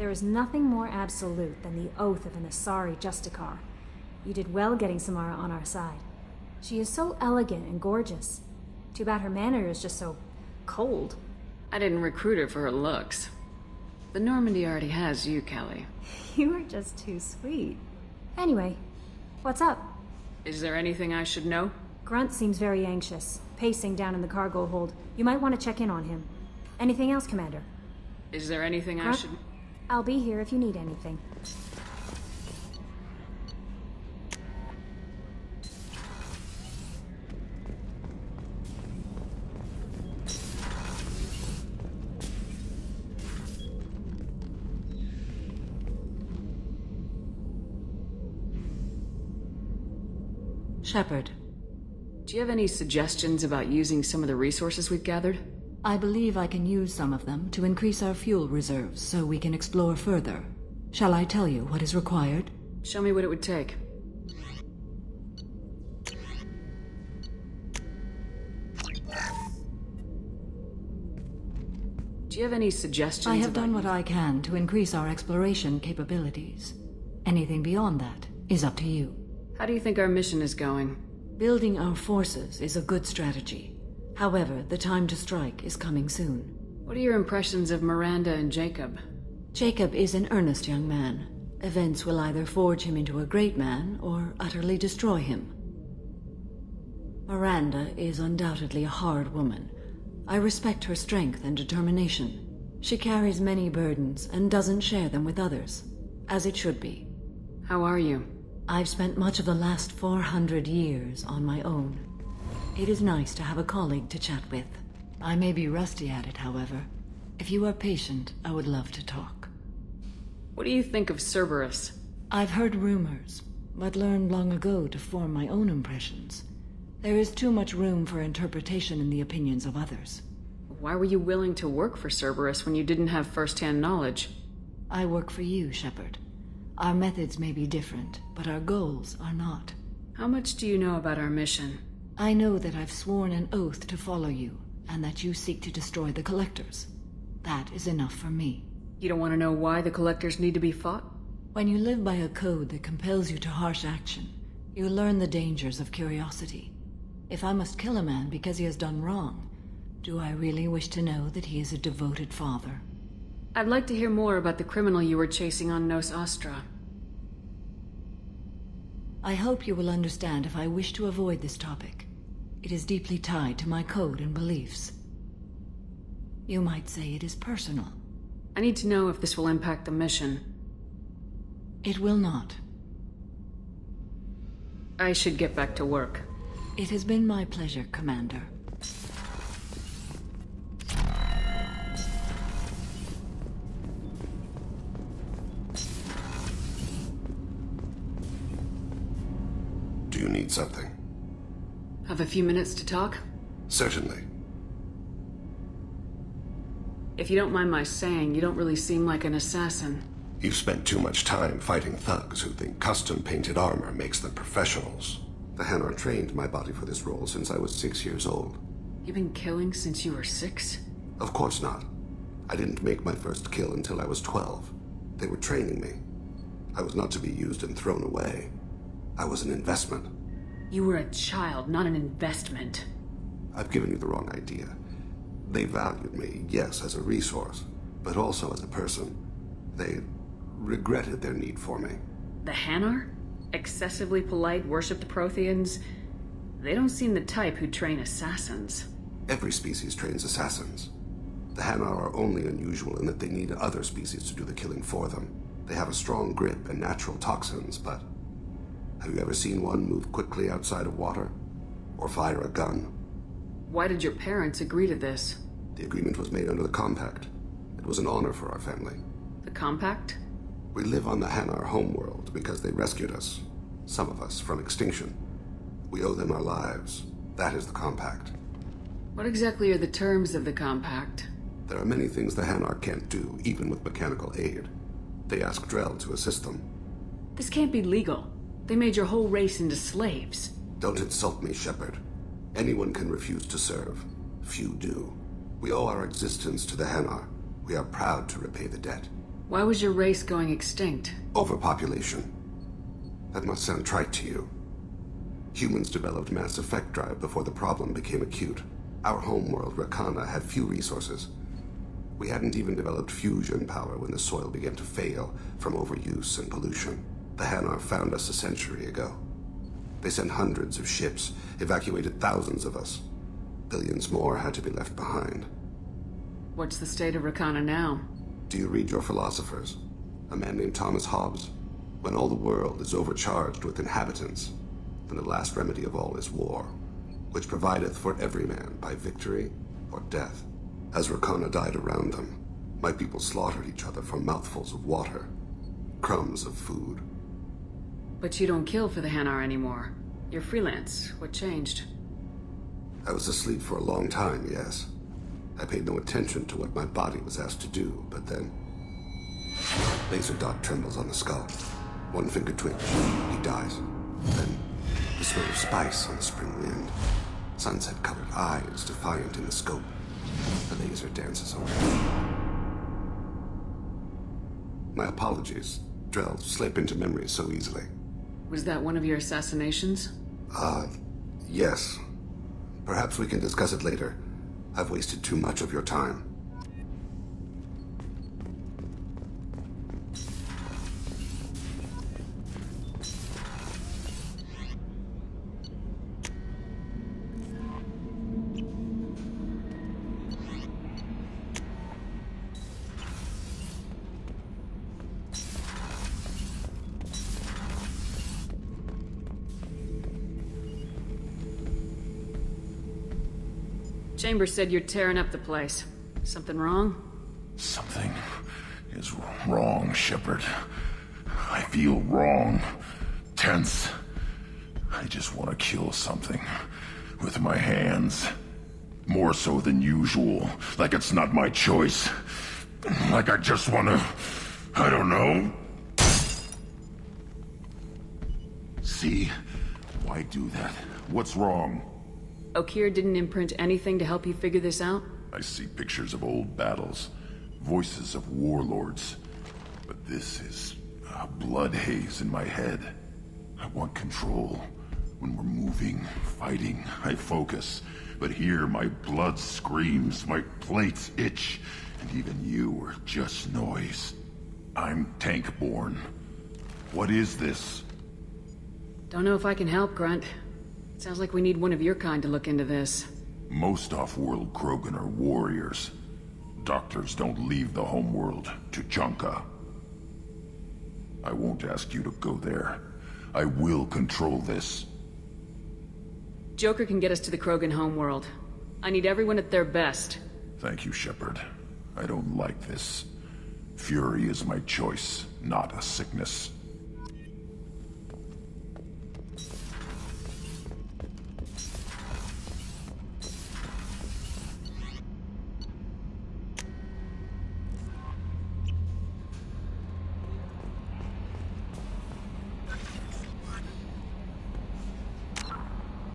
There is nothing more absolute than the oath of an Asari Justicar. You did well getting Samara on our side. She is so elegant and gorgeous. Too bad her manner is just so cold. I didn't recruit her for her looks. The Normandy already has you, Kelly. You are just too sweet. Anyway, what's up? Is there anything I should know? Grunt seems very anxious, pacing down in the cargo hold. You might want to check in on him. Anything else, Commander? Is there anything Grunt? I should... I'll be here if you need anything. Shepard, Do you have any suggestions about using some of the resources we've gathered? I believe I can use some of them to increase our fuel reserves so we can explore further. Shall I tell you what is required? Show me what it would take. Do you have any suggestions? I have done what I can to increase our exploration capabilities. Anything beyond that is up to you. How do you think our mission is going? Building our forces is a good strategy. However, the time to strike is coming soon. What are your impressions of Miranda and Jacob? Jacob is an earnest young man. Events will either forge him into a great man or utterly destroy him. Miranda is undoubtedly a hard woman. I respect her strength and determination. She carries many burdens and doesn't share them with others, as it should be. How are you? I've spent much of the last 400 years on my own. It is nice to have a colleague to chat with. I may be rusty at it, however. If you are patient, I would love to talk. What do you think of Cerberus? I've heard rumors, but learned long ago to form my own impressions. There is too much room for interpretation in the opinions of others. Why were you willing to work for Cerberus when you didn't have first-hand knowledge? I work for you, Shepard. Our methods may be different, but our goals are not. How much do you know about our mission? I know that I've sworn an oath to follow you, and that you seek to destroy the Collectors. That is enough for me. You don't want to know why the Collectors need to be fought? When you live by a code that compels you to harsh action, you learn the dangers of curiosity. If I must kill a man because he has done wrong, do I really wish to know that he is a devoted father? I'd like to hear more about the criminal you were chasing on Nos Astra. I hope you will understand if I wish to avoid this topic. It is deeply tied to my code and beliefs. You might say it is personal. I need to know if this will impact the mission. It will not. I should get back to work. It has been my pleasure, Commander. Do you need something? Have a few minutes to talk? Certainly. If you don't mind my saying, you don't really seem like an assassin. You've spent too much time fighting thugs who think custom-painted armor makes them professionals. The Hanar trained my body for this role since I was 6 years old. You've been killing since you were 6? Of course not. I didn't make my first kill until I was 12. They were training me. I was not to be used and thrown away. I was an investment. You were a child, not an investment. I've given you the wrong idea. They valued me, yes, as a resource, but also as a person. They regretted their need for me. The Hanar? Excessively polite, worship the Protheans? They don't seem the type who train assassins. Every species trains assassins. The Hanar are only unusual in that they need other species to do the killing for them. They have a strong grip and natural toxins, but have you ever seen one move quickly outside of water? Or fire a gun? Why did your parents agree to this? The agreement was made under the Compact. It was an honor for our family. The Compact? We live on the Hanar homeworld because they rescued us, some of us, from extinction. We owe them our lives. That is the Compact. What exactly are the terms of the Compact? There are many things the Hanar can't do, even with mechanical aid. They ask Drell to assist them. This can't be legal. They made your whole race into slaves. Don't insult me, Shepard. Anyone can refuse to serve. Few do. We owe our existence to the Hanar. We are proud to repay the debt. Why was your race going extinct? Overpopulation. That must sound trite to you. Humans developed mass effect drive before the problem became acute. Our homeworld, Rakana, had few resources. We hadn't even developed fusion power when the soil began to fail from overuse and pollution. The Hanar found us a century ago. They sent hundreds of ships, evacuated thousands of us. Billions more had to be left behind. What's the state of Rakana now? Do you read your philosophers? A man named Thomas Hobbes? When all the world is overcharged with inhabitants, then the last remedy of all is war, which provideth for every man by victory or death. As Rakana died around them, my people slaughtered each other for mouthfuls of water, crumbs of food. But you don't kill for the Hanar anymore. You're freelance. What changed? I was asleep for a long time, yes. I paid no attention to what my body was asked to do, but then... Laser dot trembles on the skull. One finger twitch. He dies. Then, the smell of spice on the spring wind. Sunset-colored eyes defiant in the scope. The laser dances away. My apologies. Drell slip into memory so easily. Was that one of your assassinations? Yes. Perhaps we can discuss it later. I've wasted too much of your time. Chambers said you're tearing up the place. Something wrong? Something is wrong, Shepard. I feel wrong. Tense. I just want to kill something. With my hands. More so than usual. Like it's not my choice. Like I just want to... I don't know. See? Why do that? What's wrong? Okeer didn't imprint anything to help you figure this out? I see pictures of old battles, voices of warlords, but this is a blood haze in my head. I want control. When we're moving, fighting, I focus. But here my blood screams, my plates itch, and even you are just noise. I'm tank-born. What is this? Don't know if I can help, Grunt. Sounds like we need one of your kind to look into this. Most off-world Krogan are warriors. Doctors don't leave the homeworld to Junka. I won't ask you to go there. I will control this. Joker can get us to the Krogan homeworld. I need everyone at their best. Thank you, Shepard. I don't like this. Fury is my choice, not a sickness.